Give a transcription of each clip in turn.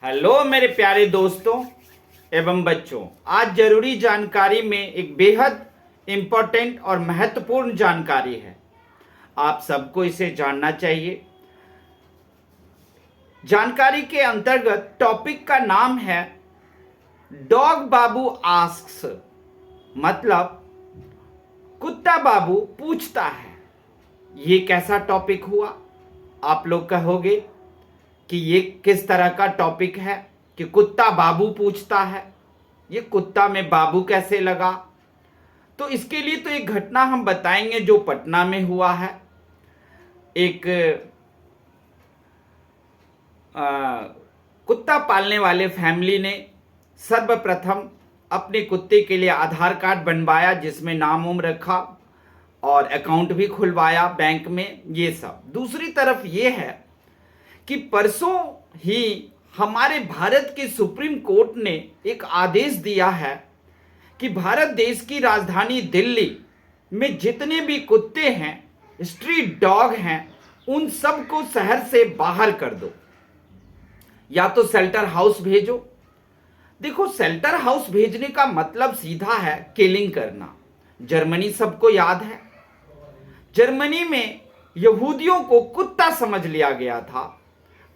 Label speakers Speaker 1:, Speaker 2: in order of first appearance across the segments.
Speaker 1: Hello मेरे प्यारे दोस्तों एवं बच्चों। आज जरूरी जानकारी में एक बेहद इम्पोर्टेंट और महत्वपूर्ण जानकारी है। आप सबको इसे जानना चाहिए। जानकारी के अंतर्गत टॉपिक का नाम है डॉग बाबू आस्क्स, मतलब कुत्ता बाबू पूछता है। ये कैसा टॉपिक हुआ? आप लोग कहोगे कि ये किस तरह का टॉपिक है कि कुत्ता बाबू पूछता है, ये कुत्ता में बाबू कैसे लगा? तो इसके लिए तो एक घटना हम बताएंगे जो पटना में हुआ है। एक कुत्ता पालने वाले फैमिली ने सर्वप्रथम अपने कुत्ते के लिए आधार कार्ड बनवाया, जिसमें नाम उम्र रखा और अकाउंट भी खुलवाया बैंक में। ये सब दूसरी तरफ ये है कि परसों ही हमारे भारत के सुप्रीम कोर्ट ने एक आदेश दिया है कि भारत देश की राजधानी दिल्ली में जितने भी कुत्ते हैं, स्ट्रीट डॉग हैं, उन सबको शहर से बाहर कर दो, या तो शेल्टर हाउस भेजो। देखो, शेल्टर हाउस भेजने का मतलब सीधा है किलिंग करना। जर्मनी सबको याद है। जर्मनी में यहूदियों को कुत्ता समझ लिया गया था।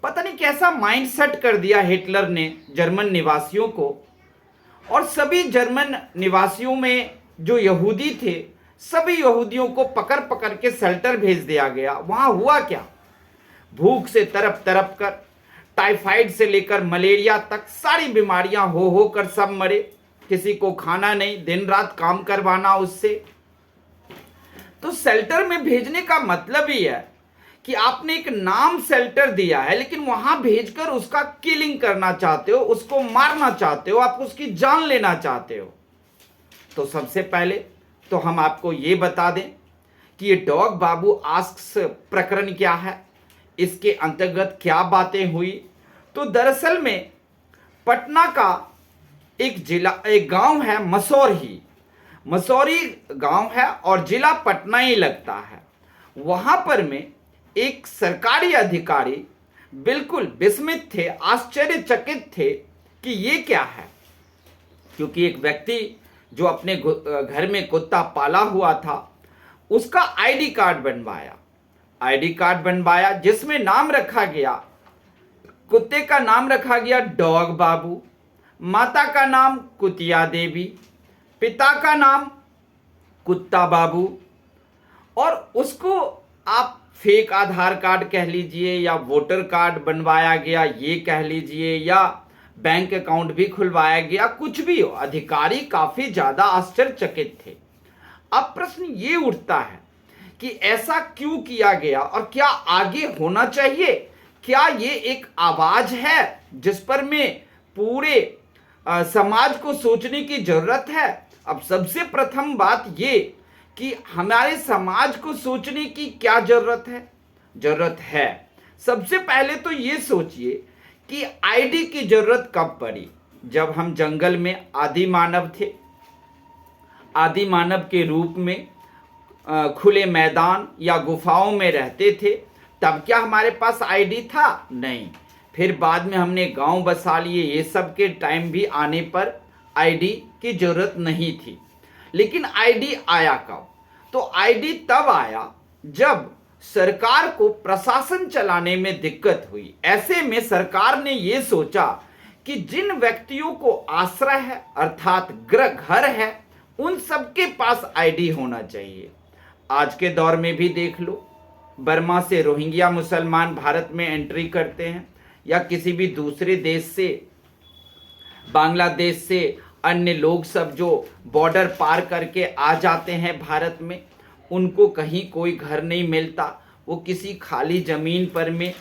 Speaker 1: पता नहीं कैसा माइंड सेट कर दिया हिटलर ने जर्मन निवासियों को, और सभी जर्मन निवासियों में जो यहूदी थे, सभी यहूदियों को पकड़ पकड़ के शेल्टर भेज दिया गया। वहां हुआ क्या? भूख से तरप तरप कर, टाइफाइड से लेकर मलेरिया तक सारी बीमारियां हो कर सब मरे। किसी को खाना नहीं, दिन रात काम करवाना उससे। तो शेल्टर में भेजने का मतलब ही है कि आपने एक नाम शेल्टर दिया है, लेकिन वहां भेजकर उसका किलिंग करना चाहते हो, उसको मारना चाहते हो, आप उसकी जान लेना चाहते हो। तो सबसे पहले तो हम आपको ये बता दें कि ये डॉग बाबू आस्क्स प्रकरण क्या है, इसके अंतर्गत क्या बातें हुई। तो दरअसल में पटना का एक गांव है मसौरी गांव है और जिला पटना ही लगता है। वहां पर में एक सरकारी अधिकारी बिल्कुल विस्मित थे, आश्चर्यचकित थे कि ये क्या है। क्योंकि एक व्यक्ति जो अपने घर में कुत्ता पाला हुआ था, उसका आईडी कार्ड बनवाया जिसमें नाम रखा गया, कुत्ते का नाम रखा गया डॉग बाबू, माता का नाम कुतिया देवी, पिता का नाम कुत्ता बाबू, और उसको आप फेक आधार कार्ड कह लीजिए या वोटर कार्ड बनवाया गया ये कह लीजिए, या बैंक अकाउंट भी खुलवाया गया, कुछ भी हो। अधिकारी काफी ज्यादा आश्चर्यचकित थे। अब प्रश्न ये उठता है कि ऐसा क्यों किया गया और क्या आगे होना चाहिए? क्या ये एक आवाज है जिस पर में पूरे समाज को सोचने की जरूरत है? अब सबसे प्रथम बात ये कि हमारे समाज को सोचने की क्या जरूरत है। सबसे पहले तो ये सोचिए कि आईडी की जरूरत कब पड़ी? जब हम जंगल में आदि मानव थे, आदि मानव के रूप में खुले मैदान या गुफाओं में रहते थे, तब क्या हमारे पास आईडी था? नहीं। फिर बाद में हमने गांव बसा लिए, ये सब के टाइम भी आने पर आईडी की जरूरत नहीं थी। लेकिन आईडी आया कब? तो आईडी तब आया जब सरकार को प्रशासन चलाने में दिक्कत हुई। ऐसे में सरकार ने यह सोचा कि जिन व्यक्तियों को आश्रय है अर्थात घर है, उन सबके पास आईडी होना चाहिए। आज के दौर में भी देख लो, बर्मा से रोहिंग्या मुसलमान भारत में एंट्री करते हैं, या किसी भी दूसरे देश से, बांग्लादेश से अन्य लोग सब जो बॉर्डर पार करके आ जाते हैं भारत में, उनको कहीं कोई घर नहीं मिलता। वो किसी खाली जमीन पर में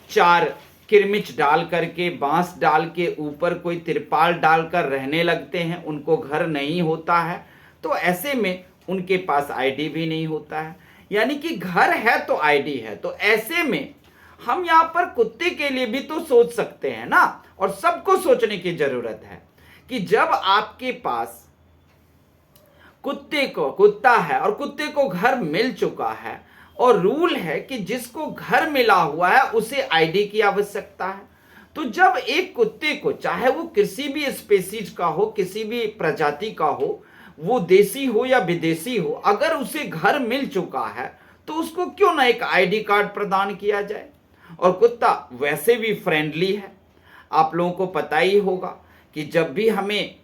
Speaker 1: 4 किरमिच डाल करके, बांस डाल के ऊपर कोई तिरपाल डालकर रहने लगते हैं, उनको घर नहीं होता है। तो ऐसे में उनके पास आईडी भी नहीं होता है, यानी कि घर है तो आईडी है। तो ऐसे में हम यहाँ पर कुत्ते के लिए भी तो सोच सकते हैं ना, और सबको सोचने की जरूरत है कि जब आपके पास कुत्ता है और कुत्ते को घर मिल चुका है, और रूल है कि जिसको घर मिला हुआ है उसे आईडी की आवश्यकता है, तो जब एक कुत्ते को, चाहे वो किसी भी स्पेसीज का हो, किसी भी प्रजाति का हो, वो देसी हो या विदेशी हो, अगर उसे घर मिल चुका है तो उसको क्यों ना एक आईडी कार्ड प्रदान किया जाए। और कुत्ता वैसे भी फ्रेंडली है। आप लोगों को पता ही होगा कि जब भी हमें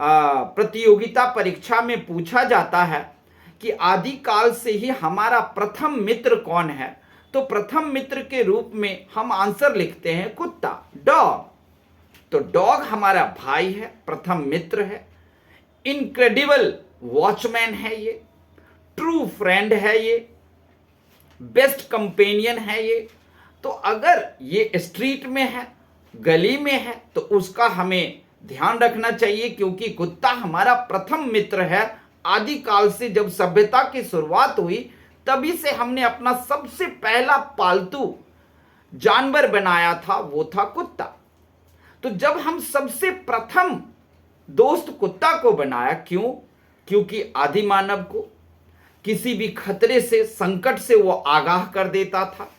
Speaker 1: प्रतियोगिता परीक्षा में पूछा जाता है कि आदिकाल से ही हमारा प्रथम मित्र कौन है, तो प्रथम मित्र के रूप में हम आंसर लिखते हैं कुत्ता, डॉग। तो डॉग हमारा भाई है, प्रथम मित्र है, इनक्रेडिबल वॉचमैन है ये, ट्रू फ्रेंड है ये, बेस्ट कंपेनियन है ये। तो अगर ये स्ट्रीट में है, गली में है, तो उसका हमें ध्यान रखना चाहिए, क्योंकि कुत्ता हमारा प्रथम मित्र है। आदिकाल से जब सभ्यता की शुरुआत हुई तभी से हमने अपना सबसे पहला पालतू जानवर बनाया था, वो था कुत्ता। तो जब हम सबसे प्रथम दोस्त कुत्ता को बनाया, क्यों? क्योंकि आदि मानव को किसी भी खतरे से, संकट से वो आगाह कर देता था।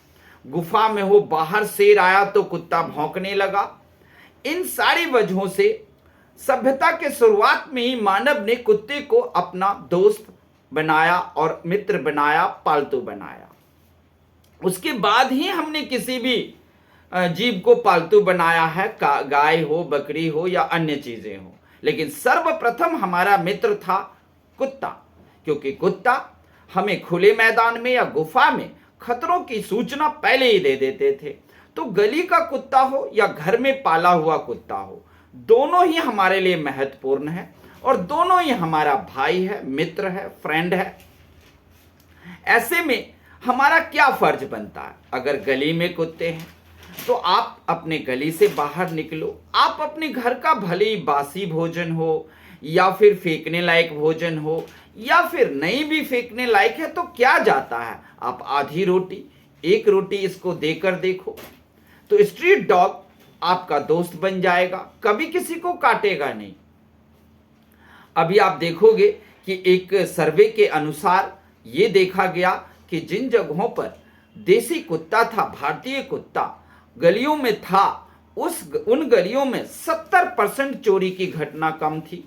Speaker 1: गुफा में हो, बाहर शेर आया तो कुत्ता भौंकने लगा। इन सारी वजहों से सभ्यता के शुरुआत में ही मानव ने कुत्ते को अपना दोस्त बनाया और मित्र बनाया, पालतू बनाया। उसके बाद ही हमने किसी भी जीव को पालतू बनाया है, गाय हो, बकरी हो या अन्य चीजें हो। लेकिन सर्वप्रथम हमारा मित्र था कुत्ता, क्योंकि कुत्ता हमें खुले मैदान में या गुफा में खतरों की सूचना पहले ही दे देते थे। तो गली का कुत्ता हो या घर में पाला हुआ कुत्ता हो, दोनों ही हमारे लिए महत्वपूर्ण है और दोनों ही हमारा भाई है, मित्र है, फ्रेंड है। ऐसे में हमारा क्या फर्ज बनता है? अगर गली में कुत्ते हैं तो आप अपने गली से बाहर निकलो। आप अपने घर का भले ही बासी भोजन हो या फिर फेंकने लायक भोजन हो या फिर नहीं भी फेंकने लायक है तो क्या जाता है, आप आधी रोटी, एक रोटी इसको देकर देखो, तो स्ट्रीट डॉग आपका दोस्त बन जाएगा, कभी किसी को काटेगा नहीं। अभी आप देखोगे कि एक सर्वे के अनुसार ये देखा गया कि जिन जगहों पर देसी कुत्ता था, भारतीय कुत्ता गलियों में था, उन गलियों में 70% चोरी की घटना कम थी।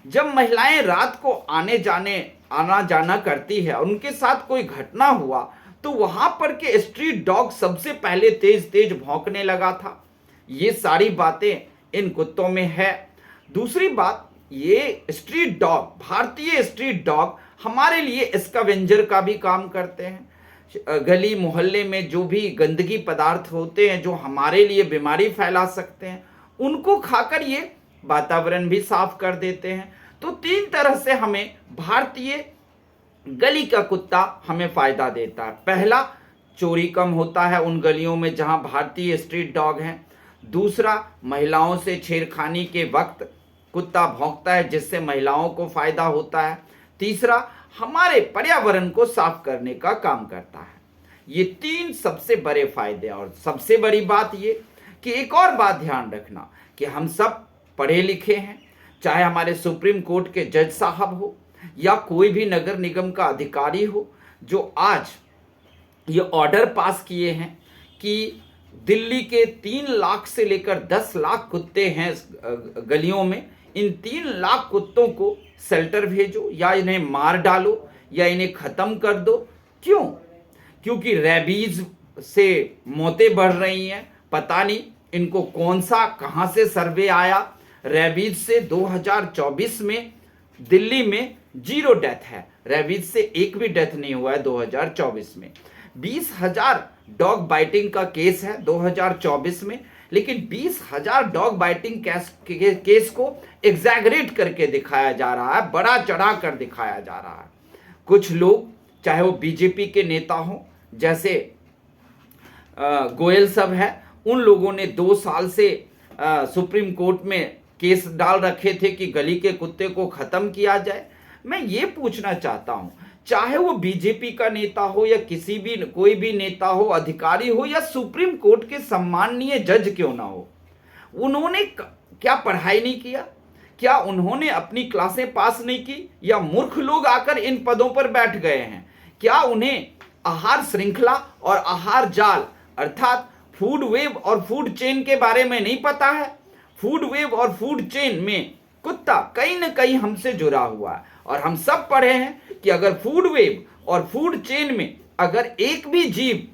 Speaker 1: जब महिलाएं रात को आना जाना करती है, उनके साथ कोई घटना हुआ तो वहां पर के स्ट्रीट डॉग सबसे पहले तेज तेज भौंकने लगा था। ये सारी बातें इन कुत्तों में है। दूसरी बात, ये स्ट्रीट डॉग, भारतीय स्ट्रीट डॉग हमारे लिए स्कैवेंजर का भी काम करते हैं। गली मोहल्ले में जो भी गंदगी पदार्थ होते हैं जो हमारे लिए बीमारी फैला सकते हैं, उनको खाकर ये वातावरण भी साफ कर देते हैं। तो 3 तरह से हमें भारतीय गली का कुत्ता हमें फायदा देता है। पहला, चोरी कम होता है उन गलियों में जहां भारतीय स्ट्रीट डॉग हैं। दूसरा, महिलाओं से छेड़खानी के वक्त कुत्ता भौंकता है जिससे महिलाओं को फायदा होता है। तीसरा, हमारे पर्यावरण को साफ करने का काम करता है। ये 3 सबसे बड़े फायदे। और सबसे बड़ी बात ये कि एक और बात ध्यान रखना कि हम सब पढ़े लिखे हैं, चाहे हमारे सुप्रीम कोर्ट के जज साहब हो या कोई भी नगर निगम का अधिकारी हो, जो आज ये ऑर्डर पास किए हैं कि दिल्ली के 3 लाख से लेकर 10 लाख कुत्ते हैं गलियों में, इन 3 लाख कुत्तों को शेल्टर भेजो या इन्हें मार डालो या इन्हें खत्म कर दो। क्यों? क्योंकि रेबीज से मौतें बढ़ रही हैं। पता नहीं इनको कौन सा, कहां से सर्वे आया, रेबीज से 2024 में दिल्ली में 0 डेथ है। रेबीज से एक भी डेथ नहीं हुआ है 2024 में। 20,000 डॉग बाइटिंग का केस है 2024 में, लेकिन 20,000 डॉग बाइटिंग केस को एग्जैगरेट करके दिखाया जा रहा है, बड़ा चढ़ा कर दिखाया जा रहा है। कुछ लोग, चाहे वो बीजेपी के नेता हों, जैसे गोयल सब है, उन लोगों ने 2 साल से सुप्रीम कोर्ट में केस डाल रखे थे कि गली के कुत्ते को खत्म किया जाए। मैं ये पूछना चाहता हूं, चाहे वो बीजेपी का नेता हो या कोई भी नेता हो, अधिकारी हो या सुप्रीम कोर्ट के सम्माननीय जज क्यों ना हो, उन्होंने क्या पढ़ाई नहीं किया? क्या उन्होंने अपनी क्लासें पास नहीं की? या मूर्ख लोग आकर इन पदों पर बैठ गए हैं? क्या उन्हें आहार श्रृंखला और आहार जाल अर्थात फूड वेब और फूड चेन के बारे में नहीं पता है? फूड वेब और फूड चेन में कुत्ता कहीं ना कहीं हमसे जुड़ा हुआ है, और हम सब पढ़े हैं कि अगर फूड वेब और फूड चेन में अगर एक भी जीव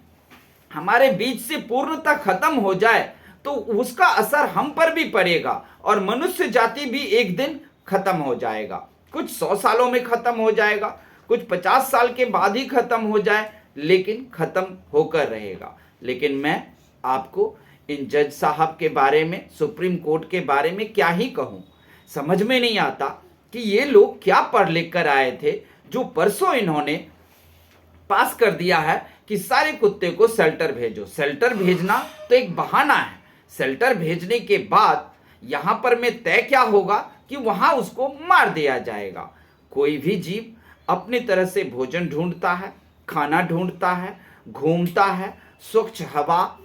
Speaker 1: हमारे बीच से पूर्णतः खत्म हो जाए तो उसका असर हम पर भी पड़ेगा, और मनुष्य जाति भी एक दिन खत्म हो जाएगा। कुछ 100 सालों में खत्म हो जाएगा, कुछ 50 साल के बाद ही खत्म हो जाए, लेकिन खत्म होकर रहेगा। लेकिन मैं आपको इन जज साहब के बारे में, सुप्रीम कोर्ट के बारे में क्या ही कहूं। समझ में नहीं आता कि ये लोग क्या पढ़ लिख कर आए थे, जो परसों इन्होंने पास कर दिया है कि सारे कुत्ते को शेल्टर भेजो। शेल्टर भेजना तो एक बहाना है। शेल्टर भेजने के बाद यहां पर में तय क्या होगा कि वहां उसको मार दिया जाएगा। कोई भी जीव अपनी तरह से भोजन ढूंढता है, खाना ढूंढता है, घूमता है, स्वच्छ हवा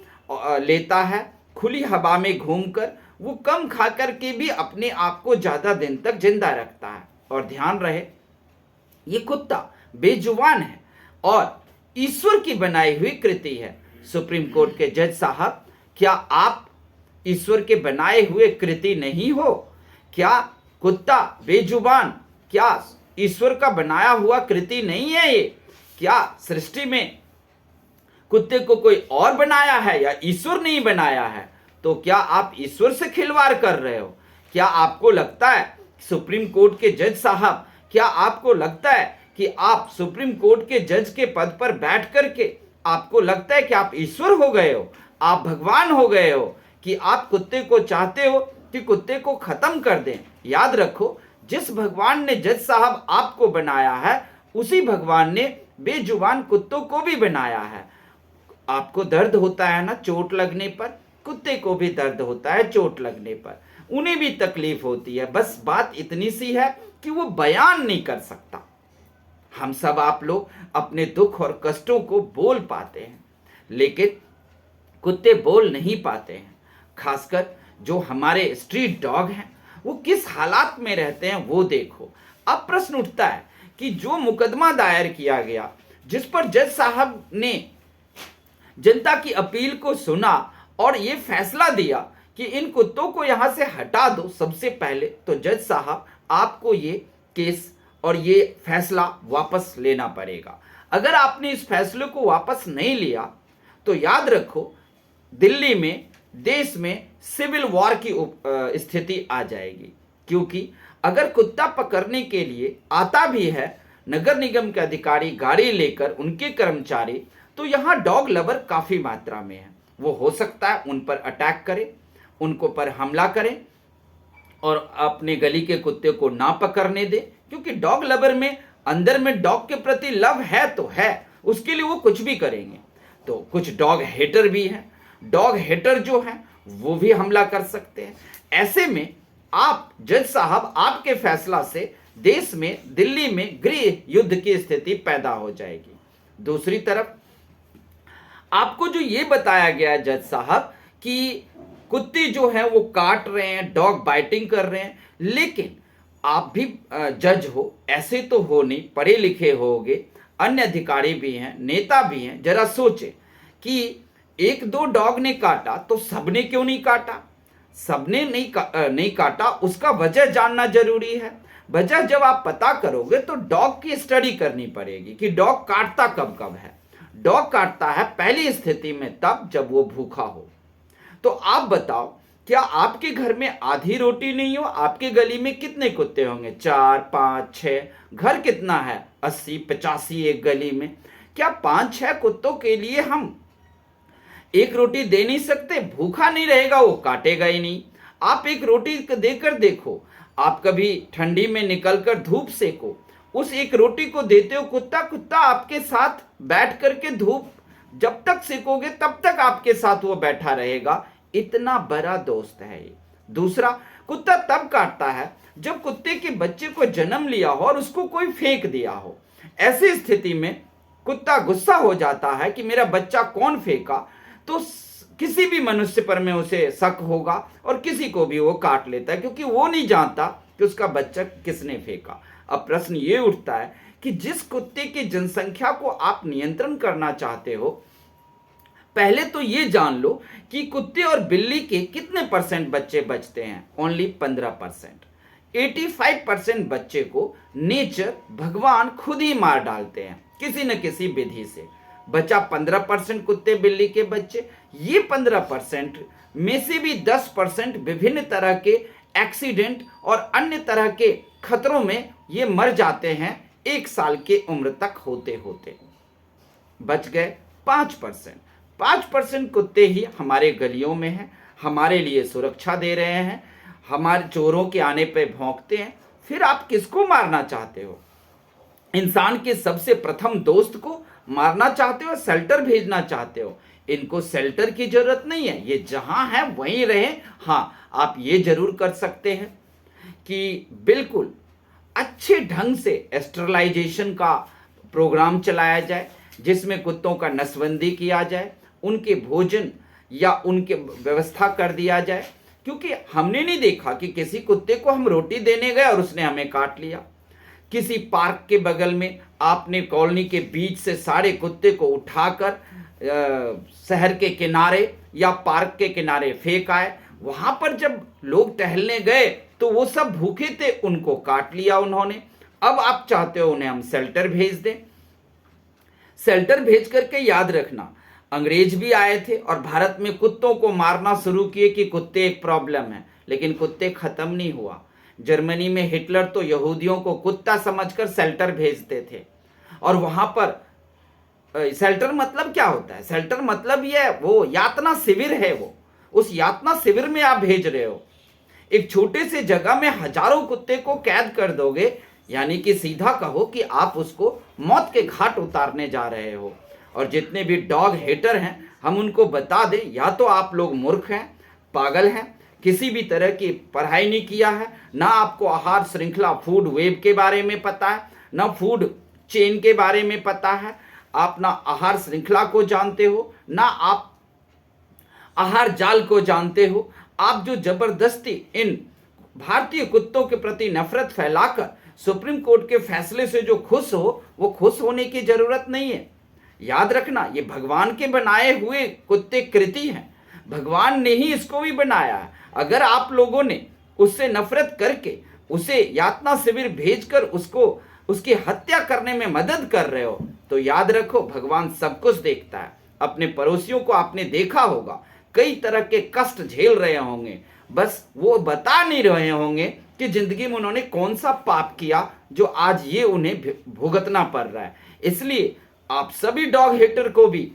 Speaker 1: लेता है, खुली हवा में घूमकर वो कम खा कर के भी अपने आप को ज्यादा दिन तक जिंदा रखता है। और ध्यान रहे, ये कुत्ता बेजुबान है और ईश्वर की बनाई हुई कृति है। सुप्रीम कोर्ट के जज साहब, क्या आप ईश्वर के बनाए हुए कृति नहीं हो? क्या कुत्ता बेजुबान क्या ईश्वर का बनाया हुआ कृति नहीं है? ये क्या सृष्टि में कुत्ते को कोई और बनाया है या ईश्वर नहीं बनाया है? तो क्या आप ईश्वर से खिलवाड़ कर रहे हो? क्या आपको लगता है, सुप्रीम कोर्ट के जज साहब, क्या आपको लगता है कि आप सुप्रीम कोर्ट के जज के पद पर बैठ करके आपको लगता है कि आप ईश्वर हो गए हो, आप भगवान हो गए हो, कि आप कुत्ते को चाहते हो कि कुत्ते को खत्म कर दें? याद रखो, जिस भगवान ने जज साहब आपको बनाया है, उसी भगवान ने बेजुबान कुत्तों को भी बनाया है। आपको दर्द होता है ना चोट लगने पर, कुत्ते को भी दर्द होता है चोट लगने पर, उन्हें भी तकलीफ होती है। बस बात इतनी सी है कि वो बयान नहीं कर सकता। हम सब आप लोग अपने दुख और कष्टों को बोल पाते हैं, लेकिन कुत्ते बोल नहीं पाते हैं। खासकर जो हमारे स्ट्रीट डॉग हैं, वो किस हालात में रहते हैं वो देखो। अब प्रश्न उठता है कि जो मुकदमा दायर किया गया, जिस पर जज साहब ने जनता की अपील को सुना और ये फैसला दिया कि इन कुत्तों को यहां से हटा दो, सबसे पहले तो जज साहब आपको ये केस और ये फैसला वापस लेना पड़ेगा। अगर आपने इस फैसले को वापस नहीं लिया तो याद रखो, दिल्ली में, देश में सिविल वॉर की स्थिति आ जाएगी। क्योंकि अगर कुत्ता पकड़ने के लिए आता भी है नगर निगम के अधिकारी गाड़ी लेकर, उनके कर्मचारी, तो यहाँ डॉग लवर काफी मात्रा में है। वो हो सकता है उन पर अटैक करे, उनको पर हमला करे और अपने गली के कुत्ते को ना पकड़ने दे। क्योंकि डॉग लवर में अंदर में डॉग के प्रति लव है तो है, उसके लिए वो कुछ भी करेंगे। तो कुछ डॉग हेटर भी हैं, डॉग हेटर जो हैं वो भी हमला कर सकते हैं। ऐसे में आप जज साहब, आपके फैसला से देश में, दिल्ली में गृह युद्ध की स्थिति पैदा हो जाएगी। दूसरी तरफ आपको जो ये बताया गया जज साहब कि कुत्ते जो हैं वो काट रहे हैं, डॉग बाइटिंग कर रहे हैं, लेकिन आप भी जज हो, ऐसे तो हो नहीं, पढ़े लिखे होगे, अन्य अधिकारी भी हैं, नेता भी हैं। जरा सोचे कि एक दो डॉग ने काटा तो सबने क्यों नहीं काटा? सबने नहीं काटा, उसका वजह जानना जरूरी है। वजह जब आप पता करोगे तो डॉग की स्टडी करनी पड़ेगी कि डॉग काटता कब कब है। डॉग काटता है पहली स्थिति में तब जब वो भूखा हो। तो आप बताओ, क्या आपके घर में आधी रोटी नहीं हो? आपके गली में कितने कुत्ते होंगे? 4, 5, 6। घर कितना है? 80, 85 एक गली में। क्या 5-6 कुत्तों के लिए हम एक रोटी दे नहीं सकते? भूखा नहीं रहेगा, वो काटेगा ही नहीं। आप एक रोटी देकर देखो, आप कभी ठंडी में निकलकर धूप सेको, उस एक रोटी को देते हो, कुत्ता आपके साथ बैठ करके धूप जब तक सेकोगे तब तक आपके साथ वो बैठा रहेगा। इतना बड़ा दोस्त है ये। दूसरा, कुत्ता तब काटता है जब कुत्ते के बच्चे को जन्म लिया हो और उसको कोई फेंक दिया हो। ऐसी स्थिति में कुत्ता गुस्सा हो जाता है कि मेरा बच्चा कौन फेंका, तो किसी भी मनुष्य पर में उसे शक होगा और किसी को भी वो काट लेता है, क्योंकि वो नहीं जानता कि उसका बच्चा किसने फेंका। अब प्रश्न ये उठता है कि जिस कुत्ते की जनसंख्या को आप नियंत्रण करना चाहते हो, पहले तो ये जान लो कि कुत्ते और बिल्ली के कितने परसेंट बच्चे बचते हैं। ओनली 15%। 85% बच्चे को नेचर भगवान खुद ही मार डालते हैं किसी न किसी विधि से। बचा 15% कुत्ते बिल्ली के बच्चे। ये 15% में से भी 10% विभिन्न तरह के एक्सीडेंट और अन्य तरह के खतरों में ये मर जाते हैं 1 साल के उम्र तक होते होते। बच गए 5%। 5% कुत्ते ही हमारे गलियों में हैं, हमारे लिए सुरक्षा दे रहे हैं, हमारे चोरों के आने पे भौंकते हैं। फिर आप किसको मारना चाहते हो? इंसान के सबसे प्रथम दोस्त को मारना चाहते हो, शेल्टर भेजना चाहते हो? इनको शेल्टर की जरूरत नहीं है, ये जहां है वहीं रहे। हाँ, आप ये जरूर कर सकते हैं कि बिल्कुल अच्छे ढंग से स्टरलाइजेशन का प्रोग्राम चलाया जाए, जिसमें कुत्तों का नसबंदी किया जाए, उनके भोजन या उनके व्यवस्था कर दिया जाए। क्योंकि हमने नहीं देखा कि किसी कुत्ते को हम रोटी देने गए और उसने हमें काट लिया। किसी पार्क के बगल में आपने कॉलोनी के बीच से सारे कुत्ते को उठाकर शहर के किनारे या पार्क के किनारे फेंक आए। वहां पर जब लोग टहलने गए तो वो सब भूखे थे, उनको काट लिया उन्होंने। अब आप चाहते हो उन्हें हम शेल्टर भेज दें। शेल्टर भेज करके याद रखना, अंग्रेज भी आए थे और भारत में कुत्तों को मारना शुरू किए कि कुत्ते एक प्रॉब्लम है, लेकिन कुत्ते खत्म नहीं हुआ। जर्मनी में हिटलर तो यहूदियों को कुत्ता समझकर शेल्टर भेजते थे। और वहां पर शेल्टर मतलब क्या होता है? शेल्टर मतलब ये वो यातना शिविर है। वो उस यातना शिविर में आप भेज रहे हो। एक छोटे से जगह में हजारों कुत्ते को कैद कर दोगे, यानी कि सीधा कहो कि आप उसको मौत के घाट उतारने जा रहे हो। और जितने भी डॉग हेटर हैं, हम उनको बता दें, या तो आप लोग मूर्ख हैं, पागल हैं, किसी भी तरह की पढ़ाई नहीं किया है, ना आपको आहार श्रृंखला फूड वेब के बारे में पता है, ना फूड चेन के बारे में पता है, आप ना आहार श्रृंखला को जानते हो, ना आप आहार जाल को जानते हो। आप जो जबरदस्ती इन भारतीय कुत्तों के प्रति नफरत फैलाकर सुप्रीम कोर्ट के फैसले से जो खुश हो, वो खुश होने की जरूरत नहीं है। याद रखना, ये भगवान के बनाए हुए कुत्ते कृति हैं, भगवान ने ही इसको भी बनाया है। अगर आप लोगों ने उससे नफरत करके उसे यातना शिविर भेजकर उसकी हत्या करने में मदद कर रहे हो, तो याद रखो भगवान सब कुछ देखता है। अपने पड़ोसियों को आपने देखा होगा, कई तरह के कष्ट झेल रहे होंगे, बस वो बता नहीं रहे होंगे कि जिंदगी में उन्होंने कौन सा पाप किया जो आज ये उन्हें भुगतना पड़ रहा है। इसलिए आप सभी डॉग हेटर को भी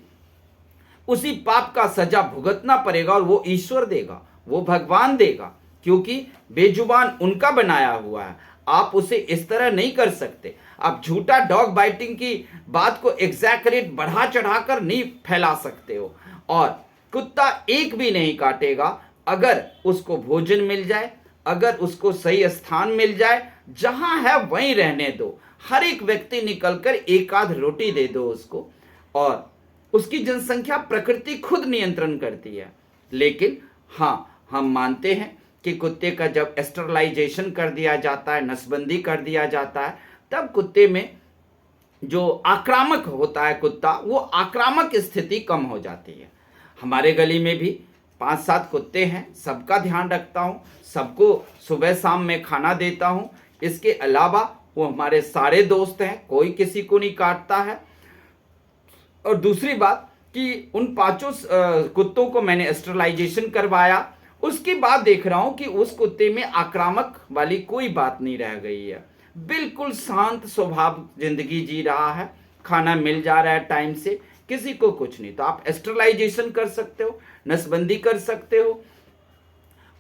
Speaker 1: उसी पाप का सजा भुगतना पड़ेगा, और वो ईश्वर देगा, वो भगवान देगा, क्योंकि बेजुबान उनका बनाया हुआ है। आप उसे इस तरह नहीं कर सकते। आप झूठा डॉग बाइटिंग की बात को एग्जैक्रेट बढ़ा चढ़ाकर नहीं फैला सकते हो। और कुत्ता एक भी नहीं काटेगा अगर उसको भोजन मिल जाए, अगर उसको सही स्थान मिल जाए, जहां है वहीं रहने दो। हर एक व्यक्ति निकलकर एक आध रोटी दे दो उसको, और उसकी जनसंख्या प्रकृति खुद नियंत्रण करती है। लेकिन हाँ, हम मानते हैं कि कुत्ते का जब स्टरलाइजेशन कर दिया जाता है, नसबंदी कर दिया जाता है, तब कुत्ते में जो आक्रामक होता है कुत्ता, वो आक्रामक स्थिति कम हो जाती है। हमारे गली में भी 5-7 कुत्ते हैं, सबका ध्यान रखता हूँ, सबको सुबह शाम में खाना देता हूँ। इसके अलावा वो हमारे सारे दोस्त हैं, कोई किसी को नहीं काटता है। और दूसरी बात कि उन 5 कुत्तों को मैंने स्टरलाइजेशन करवाया, उसके बाद देख रहा हूं कि उस कुत्ते में आक्रामक वाली कोई बात नहीं रह गई है। बिल्कुल शांत स्वभाव जिंदगी जी रहा है, खाना मिल जा रहा है टाइम से, किसी को कुछ नहीं। तो आप स्टरलाइजेशन कर सकते हो, नसबंदी कर सकते हो।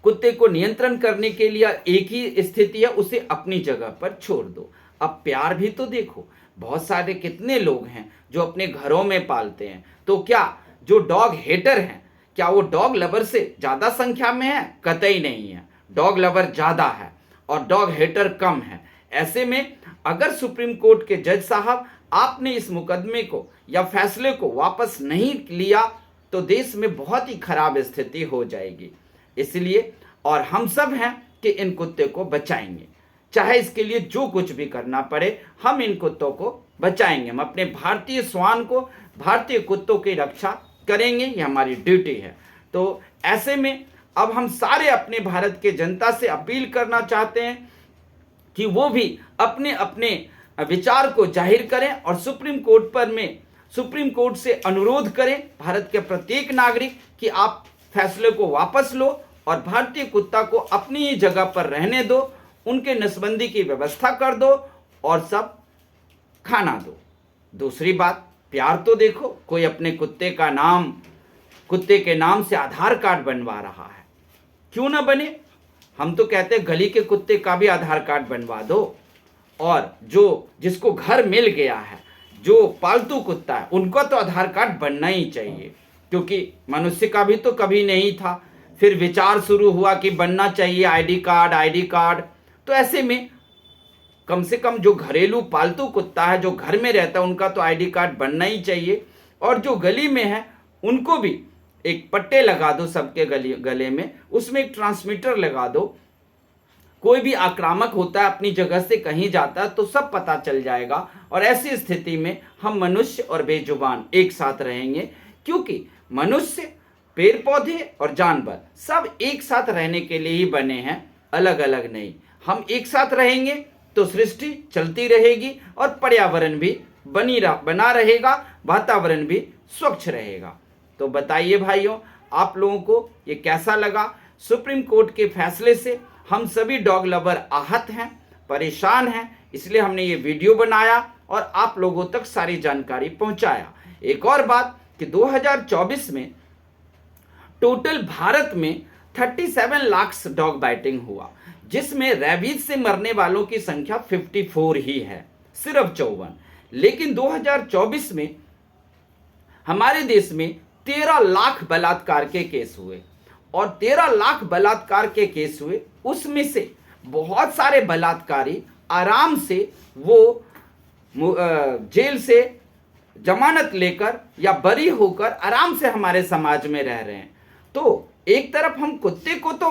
Speaker 1: कुत्ते को नियंत्रण करने के लिए एक ही स्थिति है, उसे अपनी जगह पर छोड़ दो। अब प्यार भी तो देखो, बहुत सारे कितने लोग हैं जो अपने घरों में पालते हैं। तो क्या जो डॉग हेटर हैं, क्या वो डॉग लवर से ज्यादा संख्या में है? कतई नहीं है। डॉग लवर ज्यादा है और डॉग हेटर कम है। ऐसे में अगर सुप्रीम कोर्ट के जज साहब आपने इस मुकदमे को या फैसले को वापस नहीं लिया, तो देश में बहुत ही खराब स्थिति हो जाएगी। इसलिए और हम सब हैं कि इन कुत्ते को बचाएंगे, चाहे इसके लिए जो कुछ भी करना पड़े, हम इन कुत्तों को बचाएंगे। हम अपने भारतीय श्वान को, भारतीय कुत्तों की रक्षा करेंगे, ये हमारी ड्यूटी है। तो ऐसे में अब हम सारे अपने भारत के जनता से अपील करना चाहते हैं कि वो भी अपने अपने विचार को जाहिर करें और सुप्रीम कोर्ट से अनुरोध करें भारत के प्रत्येक नागरिक कि आप फैसले को वापस लो और भारतीय कुत्ता को अपनी ही जगह पर रहने दो, उनके नसबंदी की व्यवस्था कर दो और सब खाना दो। दूसरी बात, प्यार तो देखो, कोई अपने कुत्ते के नाम से आधार कार्ड बनवा रहा है, क्यों ना बने। हम तो कहते हैं गली के कुत्ते का भी आधार कार्ड बनवा दो, और जिसको घर मिल गया है, जो पालतू कुत्ता है, उनका तो आधार कार्ड बनना ही चाहिए, क्योंकि मनुष्य का भी तो कभी नहीं था। फिर विचार शुरू हुआ कि बनना चाहिए आईडी कार्ड। तो ऐसे में कम से कम जो घरेलू पालतू कुत्ता है, जो घर में रहता है, उनका तो आईडी कार्ड बनना ही चाहिए। और जो गली में है उनको भी एक पट्टे लगा दो सबके गले में, उसमें एक ट्रांसमीटर लगा दो। कोई भी आक्रामक होता है, अपनी जगह से कहीं जाता है, तो सब पता चल जाएगा। और ऐसी स्थिति में हम मनुष्य और बेजुबान एक साथ रहेंगे, क्योंकि मनुष्य, पेड़ पौधे और जानवर सब एक साथ रहने के लिए ही बने हैं, अलग अलग नहीं। हम एक साथ रहेंगे तो सृष्टि चलती रहेगी और पर्यावरण भी बना रहेगा, वातावरण भी स्वच्छ रहेगा। तो बताइए भाइयों, आप लोगों को ये कैसा लगा? सुप्रीम कोर्ट के फैसले से हम सभी डॉग लवर आहत हैं, परेशान हैं, इसलिए हमने ये वीडियो बनाया और आप लोगों तक सारी जानकारी पहुंचाया। एक और बात कि 2024 में टोटल भारत में 37 लाख डॉग बाइटिंग हुआ, जिसमें रेबीज से मरने वालों की संख्या 54 ही है, सिर्फ 54। लेकिन 2024 में हमारे देश में 13 लाख बलात्कार के केस हुए, और 13 लाख बलात्कार के केस हुए, उसमें से बहुत सारे बलात्कारी आराम से वो जेल से जमानत लेकर या बरी होकर आराम से हमारे समाज में रह रहे हैं। तो एक तरफ हम कुत्ते को तो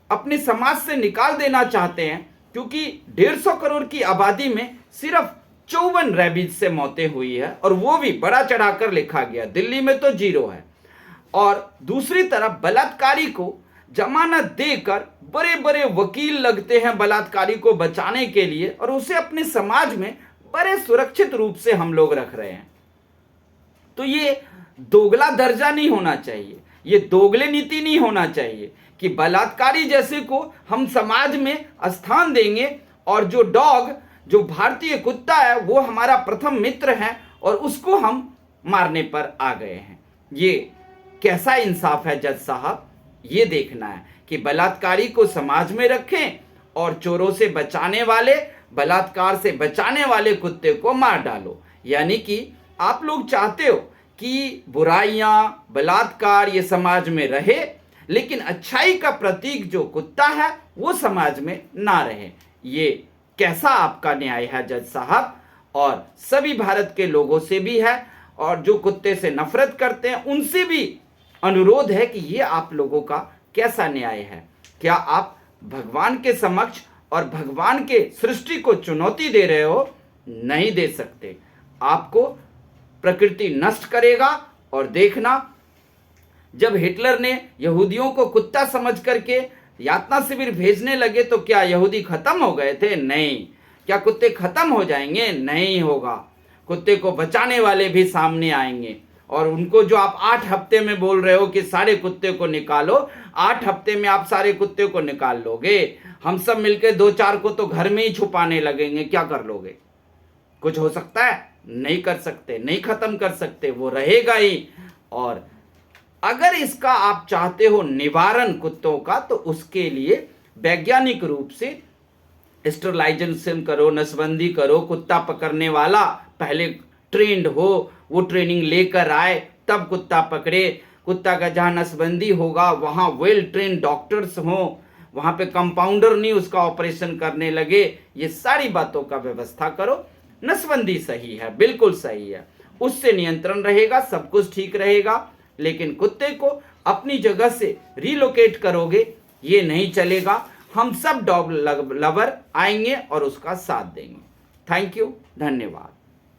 Speaker 1: अपने समाज से निकाल देना चाहते हैं, क्योंकि 150 करोड़ की आबादी में सिर्फ 54 रेबीज से मौतें हुई है, और वो भी बड़ा चढ़ाकर लिखा गया, दिल्ली में तो 0 है। और दूसरी तरफ बलात्कारी को जमानत देकर बड़े बड़े वकील लगते हैं बलात्कारी को बचाने के लिए, और उसे अपने समाज में बड़े सुरक्षित रूप से हम लोग रख रहे हैं। तो ये दोगला दर्जा नहीं होना चाहिए, ये दोगले नीति नहीं होना चाहिए कि बलात्कारी जैसे को हम समाज में स्थान देंगे, और जो भारतीय कुत्ता है वो हमारा प्रथम मित्र है, और उसको हम मारने पर आ गए हैं। ये कैसा इंसाफ है जज साहब? ये देखना है कि बलात्कारी को समाज में रखें और चोरों से बचाने वाले, बलात्कार से बचाने वाले कुत्ते को मार डालो। यानी कि आप लोग चाहते हो कि बुराइयां, बलात्कार ये समाज में रहे, लेकिन अच्छाई का प्रतीक जो कुत्ता है वो समाज में ना रहे। ये कैसा आपका न्याय है जज साहब? और सभी भारत के लोगों से भी है, और जो कुत्ते से नफरत करते हैं उनसे भी अनुरोध है कि ये आप लोगों का कैसा न्याय है? क्या आप भगवान के समक्ष और भगवान के सृष्टि को चुनौती दे रहे हो? नहीं दे सकते। आपको प्रकृति नष्ट करेगा। और देखना, जब हिटलर ने यहूदियों को कुत्ता समझ करके यातना शिविर भेजने लगे तो क्या यहूदी खत्म हो गए थे? नहीं। क्या कुत्ते खत्म हो जाएंगे? नहीं होगा। कुत्ते को बचाने वाले भी सामने आएंगे, और उनको जो आप 8 हफ्ते में बोल रहे हो कि सारे कुत्ते को निकालो, 8 हफ्ते में आप सारे कुत्ते को निकाल लोगे? हम सब मिलकर 2-4 को तो घर में ही छुपाने लगेंगे, क्या कर लोगे? कुछ हो सकता है? नहीं कर सकते, नहीं खत्म कर सकते, वो रहेगा ही। और अगर इसका आप चाहते हो निवारण कुत्तों का, तो उसके लिए वैज्ञानिक रूप से स्टरलाइजेशन करो, नसबंदी करो। कुत्ता पकड़ने वाला पहले ट्रेंड हो, वो ट्रेनिंग लेकर आए, तब कुत्ता पकड़े। कुत्ता का जहाँ नसबंदी होगा वहाँ वेल ट्रेन डॉक्टर्स हों, वहाँ पे कंपाउंडर नहीं उसका ऑपरेशन करने लगे। ये सारी बातों का व्यवस्था करो। नसबंदी सही है, बिल्कुल सही है, उससे नियंत्रण रहेगा, सब कुछ ठीक रहेगा। लेकिन कुत्ते को अपनी जगह से रिलोकेट करोगे, ये नहीं चलेगा। हम सब डॉग लवर आएंगे और उसका साथ देंगे। थैंक यू, धन्यवाद।